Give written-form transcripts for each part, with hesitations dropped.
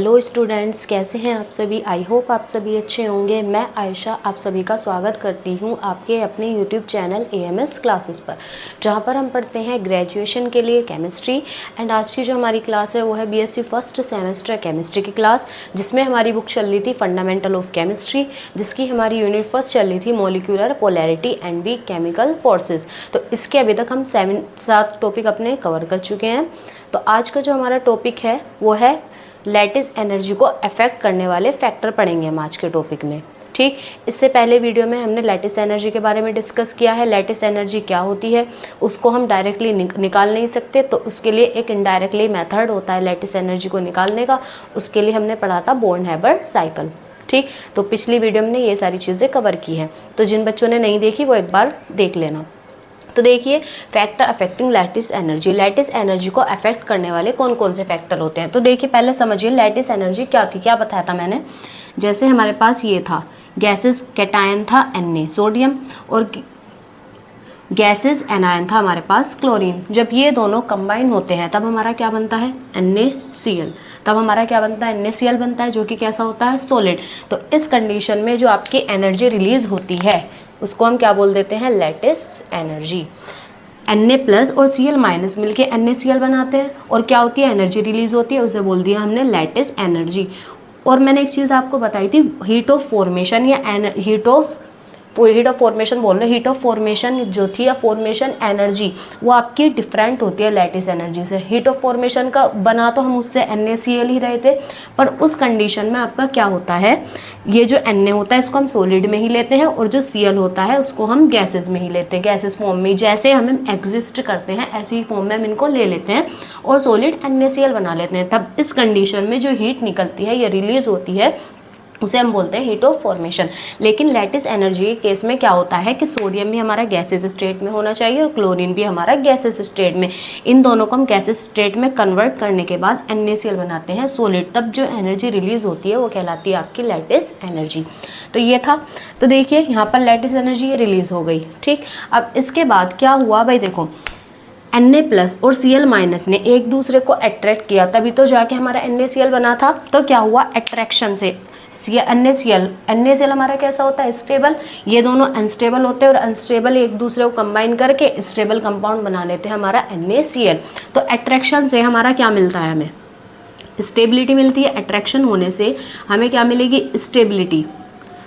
Hello students, कैसे हैं आप सभी। आई होप आप सभी अच्छे होंगे। मैं आयशा आप सभी का स्वागत करती हूं आपके अपने यूट्यूब चैनल AMS क्लासेस पर, जहां पर हम पढ़ते हैं ग्रेजुएशन के लिए केमिस्ट्री। एंड आज की जो हमारी क्लास है वो है BSc फर्स्ट सेमेस्टर केमिस्ट्री की क्लास, जिसमें हमारी बुक चल रही थी फंडामेंटल ऑफ केमिस्ट्री, जिसकी हमारी यूनिट फर्स्ट चल रही थी molecular polarity and B chemical forces. तो इसके अभी तक हम 7 टॉपिक अपने कवर कर चुके हैं। तो आज का जो हमारा टॉपिक है वो है लैटिस एनर्जी को अफेक्ट करने वाले फैक्टर पढ़ेंगे हम आज के टॉपिक में। ठीक, इससे पहले वीडियो में हमने लैटिस एनर्जी के बारे में डिस्कस किया है। लैटिस एनर्जी क्या होती है, उसको हम डायरेक्टली निकाल नहीं सकते, तो उसके लिए एक इनडायरेक्टली मेथड होता है लैटिस एनर्जी को निकालने का। उसके लिए हमने पढ़ा था बोर्न-हैबर साइकिल। ठीक, तो पिछली वीडियो में ये सारी चीज़ें कवर की हैं, तो जिन बच्चों ने नहीं देखी वो एक बार देख लेना। तो देखिए, factor affecting lattice energy. Lattice energy को अफेक्ट करने वाले कौन कौन से फैक्टर होते हैं। तो देखिए, पहले समझिए लैटिस एनर्जी क्या थी, क्या बताया था मैंने। जैसे हमारे पास ये था गैसेस, कैटायन था Na सोडियम, और गैसेस एनायन था हमारे पास क्लोरीन। जब ये दोनों कंबाइन होते हैं तब हमारा क्या बनता है, NaCl। तब हमारा क्या बनता है, NaCl बनता है, जो कि कैसा होता है, सॉलिड। तो इस कंडीशन में जो आपकी एनर्जी रिलीज होती है उसको हम क्या बोल देते हैं, लैटिस एनर्जी। Na प्लस और Cl माइनस मिलके NaCl बनाते हैं, और क्या होती है, एनर्जी रिलीज होती है, उसे बोल दिया हमने लैटिस एनर्जी। और मैंने एक चीज़ आपको बताई थी, हीट ऑफ फॉर्मेशन या हीट ऑफ फॉर्मेशन बोल रहे, हीट ऑफ फॉर्मेशन जो थी या फॉर्मेशन एनर्जी, वो आपकी डिफरेंट होती है लैटिस एनर्जी से। हीट ऑफ फॉर्मेशन का बना तो हम उससे NaCl ही रहे थे, पर उस कंडीशन में आपका क्या होता है, ये जो Na होता है इसको हम सॉलिड में ही लेते हैं, और जो Cl होता है उसको हम गैसेस में ही लेते हैं, गैसेस फॉर्म में। जैसे हम एग्जिस्ट करते हैं ऐसी ही फॉर्म में हम इनको ले लेते हैं और सॉलिड NaCl बना लेते हैं। तब इस कंडीशन में जो हीट निकलती है या रिलीज होती है उसे हम बोलते हैं हीट ऑफ फॉर्मेशन। लेकिन लैटिस एनर्जी के केस में क्या होता है कि सोडियम भी हमारा गैसेस स्टेट में होना चाहिए और क्लोरीन भी हमारा गैसेस स्टेट में। इन दोनों को हम गैसेस स्टेट में कन्वर्ट करने के बाद NaCl बनाते हैं सॉलिड। तब जो एनर्जी रिलीज होती है वो कहलाती है आपकी लैटिस एनर्जी। तो ये था। तो देखिए, यहाँ पर लैटिस एनर्जी रिलीज हो गई। ठीक, अब इसके बाद क्या हुआ भाई, देखो Na प्लस और Cl माइनस ने एक दूसरे को अट्रैक्ट किया, तभी तो जाके हमारा NaCl बना था। तो क्या हुआ, अट्रैक्शन से NaCl हमारा कैसा होता है, स्टेबल। ये दोनों अनस्टेबल होते हैं, और अनस्टेबल एक दूसरे को कंबाइन करके स्टेबल कंपाउंड बना लेते हैं हमारा NaCl। तो अट्रैक्शन से हमारा क्या मिलता है, हमें स्टेबिलिटी मिलती है। अट्रैक्शन होने से हमें क्या मिलेगी, स्टेबिलिटी।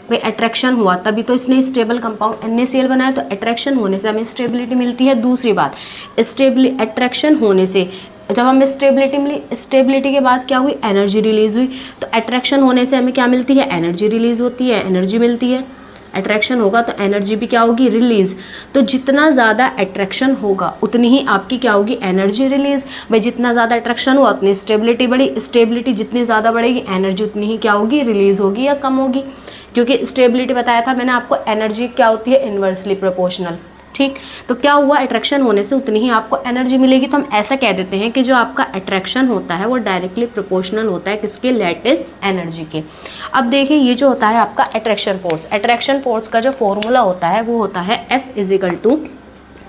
भाई अट्रैक्शन हुआ तभी तो इसने स्टेबल कंपाउंड NaCl बनाया, तो अट्रैक्शन होने से हमें स्टेबिलिटी मिलती है। दूसरी बात, अट्रैक्शन होने से जब हमें स्टेबिलिटी मिली, स्टेबिलिटी के बाद क्या हुई, एनर्जी रिलीज हुई। तो अट्रैक्शन होने से हमें क्या मिलती है, एनर्जी रिलीज होती है, एनर्जी मिलती है। अट्रैक्शन होगा तो एनर्जी भी क्या होगी, रिलीज। तो जितना ज़्यादा अट्रैक्शन होगा उतनी ही आपकी क्या होगी, एनर्जी रिलीज। भाई जितना ज़्यादा अट्रैक्शन हुआ उतनी स्टेबिलिटी बढ़ी, स्टेबिलिटी जितनी ज़्यादा बढ़ेगी एनर्जी उतनी ही क्या होगी, रिलीज होगी या कम होगी। क्योंकि स्टेबिलिटी बताया था मैंने आपको, एनर्जी क्या होती है, इन्वर्सली प्रोपोर्शनल। ठीक, तो क्या हुआ, अट्रैक्शन होने से उतनी ही आपको एनर्जी मिलेगी। तो हम ऐसा कह देते हैं कि जो आपका अट्रैक्शन होता है वो डायरेक्टली प्रोपोर्शनल होता है किसके, लैटिस एनर्जी के। अब देखिए, ये जो होता है आपका अट्रैक्शन फोर्स, अट्रैक्शन फोर्स का जो फॉर्मूला होता है वो होता है F =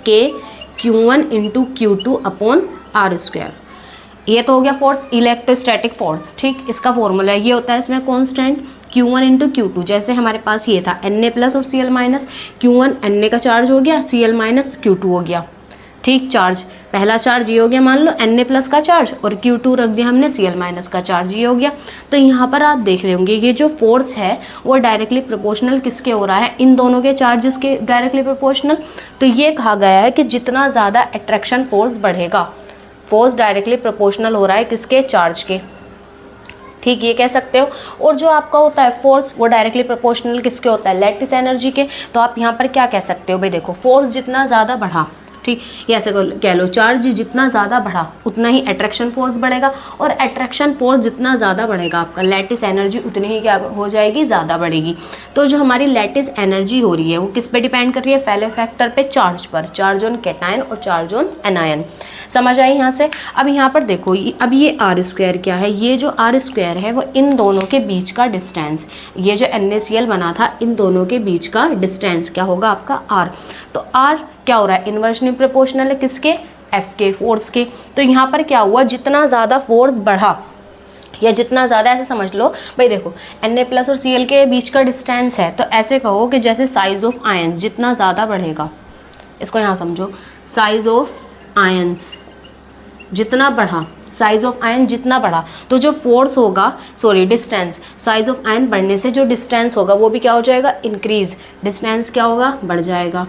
KQ1 × Q2/R²। ये तो हो गया फोर्स, इलेक्ट्रोस्टैटिक फोर्स। ठीक, इसका फॉर्मूला ये होता है इसमें कांस्टेंट Q1 × Q2। जैसे हमारे पास ये था Na प्लस और Cl माइनस, Q1 Na का चार्ज हो गया, Cl माइनस Q2 हो गया। ठीक, चार्ज पहला चार्ज ये हो गया, मान लो Na प्लस का चार्ज, और Q2 रख दिया हमने, Cl माइनस का चार्ज ये हो गया। तो यहाँ पर आप देख रहे होंगे ये जो फोर्स है वो डायरेक्टली प्रोपोर्शनल किसके हो रहा है, इन दोनों के चार्जेस के डायरेक्टली प्रोपोर्शनल। तो ये कहा गया है कि जितना ज़्यादा अट्रैक्शन फोर्स बढ़ेगा, फोर्स डायरेक्टली प्रोपोर्शनल हो रहा है किसके, चार्ज के। ठीक, ये कह सकते हो। और जो आपका होता है फोर्स वो डायरेक्टली प्रोपोर्शनल किसके होता है, लैटिस एनर्जी के। तो आप यहाँ पर क्या कह सकते हो, भाई देखो, फोर्स जितना ज़्यादा बढ़ा, ठीक, ये ऐसे कह लो, चार्ज जितना ज़्यादा बढ़ा उतना ही अट्रैक्शन फोर्स बढ़ेगा, और अट्रैक्शन फोर्स जितना ज़्यादा बढ़ेगा आपका लैटिस एनर्जी उतनी ही क्या हो जाएगी, ज़्यादा बढ़ेगी। तो जो हमारी लैटिस एनर्जी हो रही है वो किस पे डिपेंड कर रही है, पहले फैक्टर पे, चार्ज पर, चार्ज ऑन कैटायन और चार्ज ऑन एनायन। समझ आई यहाँ से। अब यहाँ पर देखो, अब ये R² क्या है, ये जो R² है वो इन दोनों के बीच का डिस्टेंस, ये जो NaCl बना था इन दोनों के बीच का डिस्टेंस क्या होगा आपका, R। तो R क्या हो रहा है, इन्वर्सली प्रोपोर्शनल है किसके, F के, फोर्स के। तो यहाँ पर क्या हुआ, जितना ज़्यादा फोर्स बढ़ा या जितना ज़्यादा, ऐसे समझ लो भाई, देखो Na+ और Cl के बीच का डिस्टेंस है, तो ऐसे कहो कि जैसे साइज ऑफ आयंस जितना ज़्यादा बढ़ेगा, इसको यहाँ समझो, साइज ऑफ आयंस जितना बढ़ा, साइज ऑफ आयन जितना बढ़ा तो जो फोर्स होगा, sorry distance, size of ion बढ़ने से जो डिस्टेंस होगा वो भी क्या हो जाएगा, इंक्रीज, डिस्टेंस क्या होगा, बढ़ जाएगा,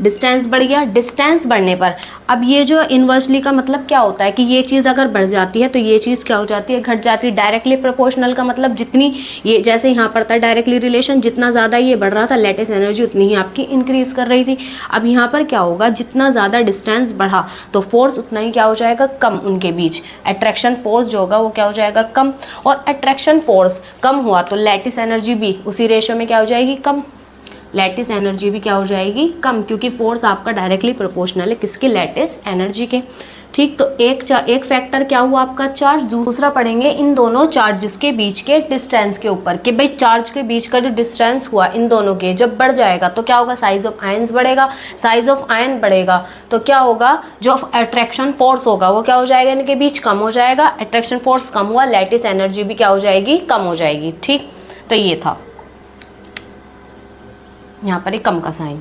डिस्टेंस बढ़ गया। डिस्टेंस बढ़ने पर अब ये जो इन्वर्सली का मतलब क्या होता है कि ये चीज़ अगर बढ़ जाती है तो ये चीज़ क्या हो जाती है, घट जाती है। डायरेक्टली प्रोपोर्शनल का मतलब जितनी, ये जैसे यहाँ पर था डायरेक्टली रिलेशन, जितना ज़्यादा ये बढ़ रहा था लैटिस एनर्जी उतनी ही आपकी इंक्रीज कर रही थी। अब यहाँ पर क्या होगा, जितना ज़्यादा डिस्टेंस बढ़ा तो फोर्स उतना ही क्या हो जाएगा, कम, उनके बीच अट्रैक्शन फोर्स जो होगा वो क्या हो जाएगा, कम। और अट्रैक्शन फोर्स कम हुआ तो लैटिस एनर्जी भी उसी रेशियो में क्या हो जाएगी, कम। लैटिस एनर्जी भी क्या हो जाएगी, कम, क्योंकि फोर्स आपका डायरेक्टली प्रोपोर्शनल है किसके, लैटिस एनर्जी के। ठीक, तो एक फैक्टर क्या हुआ आपका, चार्ज। दूसरा पढ़ेंगे इन दोनों चार्जेस के बीच के डिस्टेंस के ऊपर कि भाई चार्ज के बीच का जो डिस्टेंस हुआ इन दोनों के, जब बढ़ जाएगा तो क्या होगा, साइज ऑफ आयंस बढ़ेगा। साइज ऑफ आयन बढ़ेगा तो क्या होगा, जो अट्रैक्शन फोर्स होगा वो क्या हो जाएगा, इनके बीच कम हो जाएगा। अट्रैक्शन फोर्स कम हुआ, लैटिस एनर्जी भी क्या हो जाएगी, कम हो जाएगी। ठीक, तो ये था यहाँ पर एक कम का साइन।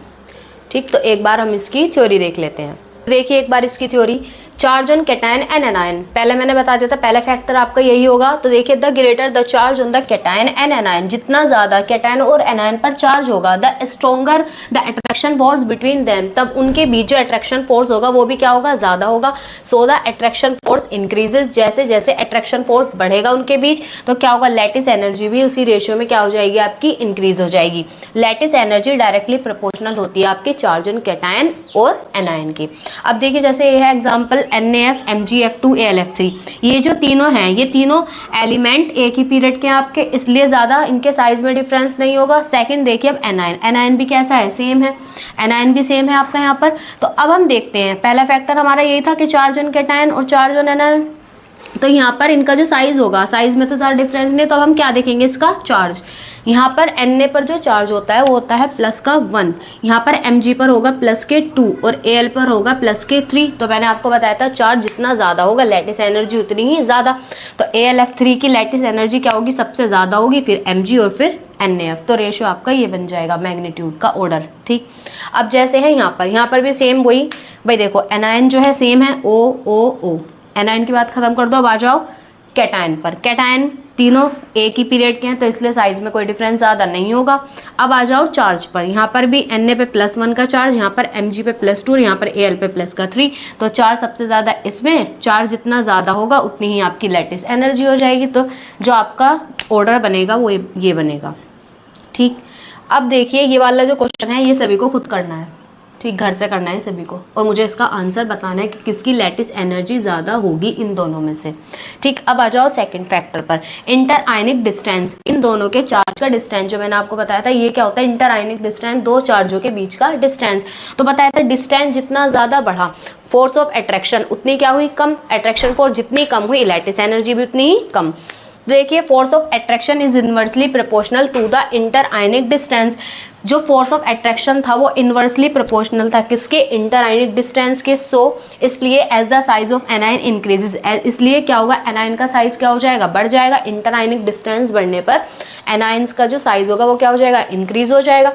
ठीक, तो एक बार हम इसकी थ्योरी देख लेते हैं। देखिए एक बार इसकी theory, charge on cation and anion, पहले मैंने बता दिया था पहला फैक्टर आपका यही होगा। तो देखिए the greater the charge on the cation and anion, जितना ज्यादा कैटायन और एनायन पर चार्ज होगा, the stronger the attraction force between them, तब उनके बीच जो अट्रैक्शन फोर्स होगा वो भी क्या होगा, ज्यादा होगा। So the attraction force increases, जैसे जैसे अट्रैक्शन फोर्स बढ़ेगा उनके बीच तो क्या होगा, लैटिस एनर्जी भी उसी रेशियो में क्या हो जाएगी, आपकी इंक्रीज हो जाएगी। लैटिस एनर्जी डायरेक्टली प्रोपोर्शनल होती है आपके चार्ज ऑन कैटायन और एनायन की। अब देखिए जैसे ये है एग्जाम्पल NaF, MgF2, AlF3, ये जो तीनों हैं ये तीनों एलिमेंट एक ही पीरियड के आपके, इसलिए ज़्यादा इनके साइज में डिफरेंस नहीं होगा। सेकंड देखिए अब एनायन, एनायन भी कैसा है, सेम है, एनायन भी सेम है आपका यहाँ पर। तो अब हम देखते हैं, पहला फैक्टर हमारा यही था कि चार्ज ऑन कैटायन और चार्ज ऑन एनायन, तो यहाँ पर इनका जो साइज होगा, साइज में तो ज़्यादा डिफरेंस नहीं, तो अब हम क्या देखेंगे, इसका चार्ज। यहाँ पर Na पर जो चार्ज होता है वो होता है +1, यहाँ पर Mg पर होगा +2 और Al पर होगा +3। तो मैंने आपको बताया था चार्ज जितना ज़्यादा होगा लैटिस एनर्जी उतनी ही ज़्यादा। तो AlF3 की लैटिस एनर्जी क्या होगी, सबसे ज़्यादा होगी, फिर Mg और फिर NaF। तो रेशियो आपका ये बन जाएगा मैग्नीट्यूड का ऑर्डर। ठीक, अब जैसे है यहाँ पर भी सेम वही, भाई देखो एनायन जो है सेम है O। एनायन की बात खत्म कर दो, अब आ जाओ कैटायन पर। कैटायन तीनों एक ही पीरियड के हैं तो इसलिए साइज में कोई डिफरेंस ज़्यादा नहीं होगा। अब आ जाओ चार्ज पर, यहाँ पर भी Na पे +1 का चार्ज, यहाँ पर Mg पे +2 और यहाँ पर Al पे +3। तो चार्ज सबसे ज़्यादा इसमें, चार्ज जितना ज़्यादा होगा उतनी ही आपकी लैटिस एनर्जी हो जाएगी। तो जो आपका ऑर्डर बनेगा वो ये बनेगा। ठीक, अब देखिए ये वाला जो क्वेश्चन है ये सभी को खुद करना है। ठीक, घर से करना है सभी को, और मुझे इसका आंसर बताना है कि किसकी लैटिस एनर्जी ज़्यादा होगी इन दोनों में से। ठीक, अब आ जाओ सेकंड फैक्टर पर, इंटर आयनिक डिस्टेंस, इन दोनों के चार्ज का डिस्टेंस जो मैंने आपको बताया था ये क्या होता है, इंटर आयनिक डिस्टेंस, दो चार्जों के बीच का डिस्टेंस। तो बताया था डिस्टेंस जितना ज़्यादा बढ़ा फोर्स ऑफ अट्रैक्शन उतनी क्या हुई, कम। अट्रैक्शन फोर्स जितनी कम हुई लैटिस एनर्जी भी उतनी ही कम। देखिए force of attraction is inversely proportional to the inter ionic distance, जो फोर्स ऑफ अट्रैक्शन था वो इनवर्सली प्रोपोर्शनल था किसके, इंटर आयनिक डिस्टेंस के। सो इसलिए as the size of anion increases, इसलिए क्या होगा, एनायन का साइज क्या हो जाएगा, बढ़ जाएगा। इंटर आयनिक डिस्टेंस बढ़ने पर एनायंस का जो साइज होगा वो क्या हो जाएगा, इंक्रीज हो जाएगा।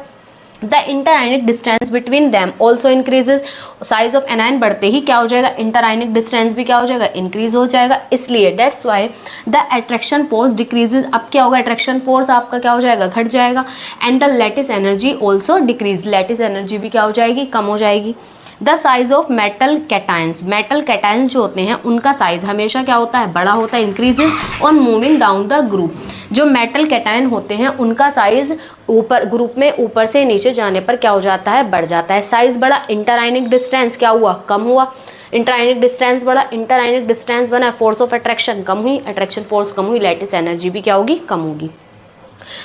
The inter ionic distance between them also increases, size of anion बढ़ते ही क्या हो जाएगा, इंटर आयनिक डिस्टेंस भी क्या हो जाएगा, इंक्रीज हो जाएगा। इसलिए that's why the attraction force decreases, अब क्या होगा, अट्रैक्शन फोर्स आपका क्या हो जाएगा, घट जाएगा। And the lattice energy also decrease, lattice energy भी क्या हो जाएगी, कम हो जाएगी। The size of metal cations, metal cations जो होते हैं उनका साइज हमेशा क्या होता है, बड़ा होता है, increases on moving down the group. जो मेटल कैटायन होते हैं उनका साइज ऊपर ग्रुप में ऊपर से नीचे जाने पर क्या हो जाता है, बढ़ जाता है। साइज बड़ा, इंटर आयनिक डिस्टेंस क्या हुआ, कम हुआ। इंटर आयनिक डिस्टेंस बढ़ा, इंटर आयनिक डिस्टेंस बना, फोर्स ऑफ अट्रैक्शन कम हुई, अट्रैक्शन फोर्स कम हुई, लैटिस एनर्जी भी क्या होगी, कम होगी।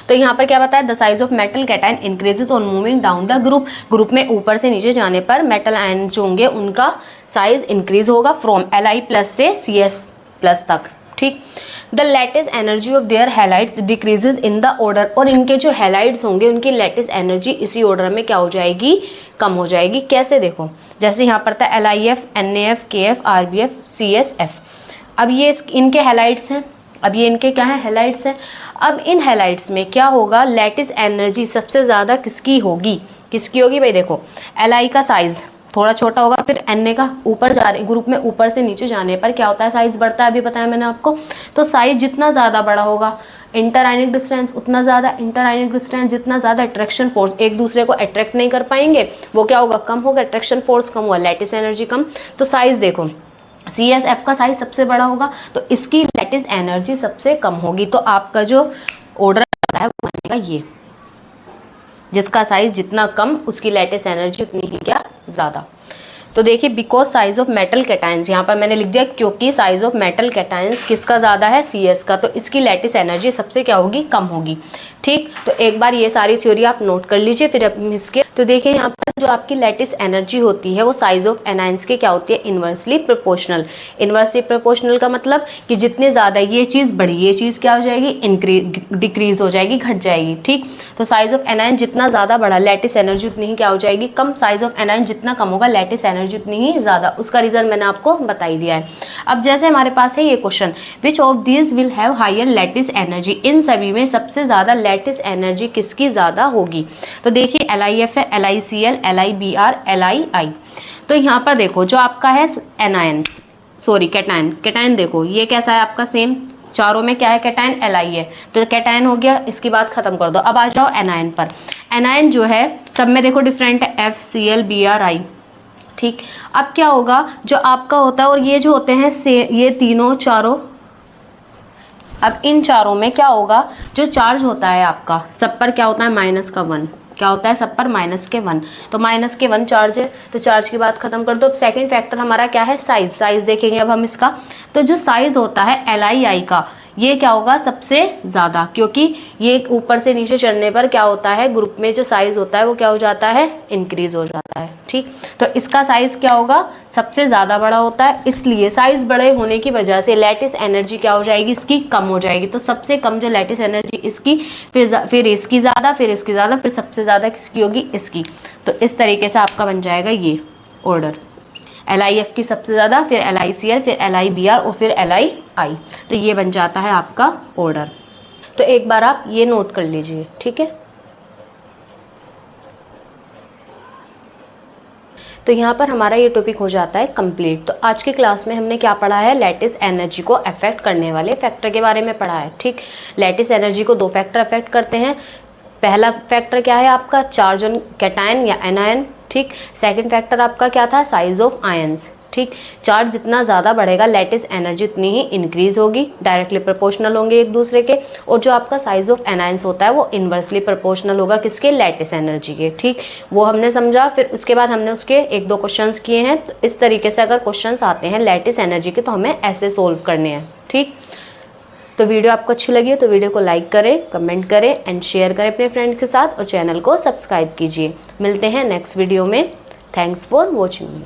तो यहाँ पर क्या बताया, the size of metal cation increases on moving down the group, group में ऊपर से नीचे जाने पर मेटल आयन जो होंगे उनका साइज इंक्रीज होगा फ्रॉम Li+ से Cs+ तक। ठीक, the lattice energy of their halides decreases in the order, और इनके जो हैलाइड्स होंगे उनकी लैटिस एनर्जी इसी ऑर्डर में क्या हो जाएगी, कम हो जाएगी। कैसे देखो, जैसे यहाँ पर था LiF, NaF, KF, RBF, CSF, अब ये इनके हैलाइड्स हैं, अब ये इनके क्या है, हैलाइड्स हैं। अब इन हैलाइड्स में क्या होगा, लैटिस एनर्जी सबसे ज़्यादा किसकी होगी, किसकी होगी भाई, देखो Li का साइज़ थोड़ा छोटा होगा, फिर Na का ऊपर जा रहे ग्रुप में ऊपर से नीचे जाने पर क्या होता है, साइज़ बढ़ता है, अभी बताया मैंने आपको। तो साइज़ जितना ज़्यादा बड़ा होगा, इंटर आयनिक डिस्टेंस उतना ज़्यादा, इंटर आयनिक डिस्टेंस जितना ज़्यादा, अट्रैक्शन फोर्स, एक दूसरे को अट्रैक्ट नहीं कर पाएंगे, वो क्या होगा, कम होगा, अट्रैक्शन फोर्स कम हुआ, लैटिस एनर्जी कम। तो साइज़ देखो CSF का साइज सबसे बड़ा होगा, तो इसकी लैटिस एनर्जी सबसे कम होगी। तो आपका जो ऑर्डर आता है वो बनेगा ये, जिसका साइज जितना कम उसकी लैटिस एनर्जी उतनी ही क्या ज़्यादा। तो देखिए because size of metal cations, यहाँ पर मैंने लिख दिया क्योंकि साइज ऑफ मेटल कैटायंस किसका ज़्यादा है, CS का, तो इसकी लैटिस एनर्जी सबसे क्या होगी, कम होगी। ठीक, तो एक बार ये सारी थ्योरी आप नोट कर लीजिए, फिर इसके तो देखिए यहाँ पर जो आपकी लैटिस एनर्जी होती है वो साइज ऑफ एनायंस के क्या होती है, इन्वर्सली प्रोपोर्शनल। इन्वर्सली प्रोपोर्शनल का मतलब कि जितने ज़्यादा ये चीज़ बढ़ी, ये चीज़ क्या हो जाएगी, इंक्रीज डिक्रीज हो जाएगी, घट जाएगी। ठीक, तो साइज ऑफ एनायन जितना ज़्यादा बढ़ा, लैटिस एनर्जी उतनी ही क्या हो जाएगी, कम। साइज ऑफ एनायन जितना कम होगा, लैटिस एनर्जी उतनी ही ज़्यादा। उसका रीज़न मैंने आपको बता ही दिया है। अब जैसे हमारे पास है ये question, which of these will have higher lattice energy, इन सभी में सबसे ज़्यादा लैटिस एनर्जी किसकी ज़्यादा होगी। तो देखिए LiF है, LiCl, LiBr, Li। तो यहाँ पर देखो जो आपका है एनायन, सॉरी कैटायन, कैटायन देखो ये कैसा है आपका, सेम चारों में क्या है, कैटायन Li है, तो कैटायन हो गया, इसकी बात खत्म कर दो। अब आ जाओ एनायन पर। एनायन जो है सब में देखो डिफरेंट है, FCl, Br, I। ठीक, अब क्या होगा, जो आपका होता है और ये जो होते हैं ये तीनों चारों, अब इन चारों में क्या होगा, जो चार्ज होता है आपका सब पर क्या होता है, -1, क्या होता है सब पर -1, तो -1 चार्ज है, तो चार्ज की बात खत्म कर दो। अब सेकंड फैक्टर हमारा क्या है, साइज। साइज देखेंगे अब हम इसका, तो जो साइज होता है LiI का, ये क्या होगा सबसे ज़्यादा, क्योंकि ये ऊपर से नीचे चढ़ने पर क्या होता है, ग्रुप में जो साइज़ होता है वो क्या हो जाता है, इंक्रीज हो जाता है। ठीक, तो इसका साइज़ क्या होगा, सबसे ज़्यादा बड़ा होता है, इसलिए साइज़ बड़े होने की वजह से लैटिस एनर्जी क्या हो जाएगी, इसकी कम हो जाएगी। तो सबसे कम जो लैटिस एनर्जी इसकी, फिर इसकी ज़्यादा, फिर इसकी ज़्यादा, फिर सबसे ज़्यादा किसकी होगी, इसकी। तो इस तरीके से आपका बन जाएगा ये ऑर्डर, LiF की सबसे ज़्यादा, फिर LiCl, फिर LiBr और फिर Li। तो ये बन जाता है आपका ऑर्डर। तो एक बार आप ये नोट कर लीजिए, ठीक है। तो यहाँ पर हमारा ये टॉपिक हो जाता है कंप्लीट। तो आज की क्लास में हमने क्या पढ़ा है, लैटिस एनर्जी को अफेक्ट करने वाले फैक्टर के बारे में पढ़ा है। ठीक, लैटिस एनर्जी को 2 फैक्टर अफेक्ट करते हैं। पहला फैक्टर क्या है आपका, चार्ज ऑन कैटायन या एनायन। ठीक, सेकंड फैक्टर आपका क्या था, साइज ऑफ आयंस। ठीक, चार्ज जितना ज़्यादा बढ़ेगा, लैटिस एनर्जी उतनी ही इंक्रीज होगी, डायरेक्टली प्रोपोर्शनल होंगे एक दूसरे के। और जो आपका साइज ऑफ एनायंस होता है वो इन्वर्सली प्रोपोर्शनल होगा किसके, लैटिस एनर्जी के। ठीक, वो हमने समझा। फिर उसके बाद हमने उसके 1-2 क्वेश्चंस किए हैं। तो इस तरीके से अगर क्वेश्चंस आते हैं लैटिस एनर्जी के, तो हमें ऐसे सोल्व करने हैं। ठीक, तो वीडियो आपको अच्छी लगी हो तो वीडियो को लाइक करें, कमेंट करें एंड शेयर करें अपने फ्रेंड्स के साथ, और चैनल को सब्सक्राइब कीजिए। मिलते हैं नेक्स्ट वीडियो में। Thanks for watching me.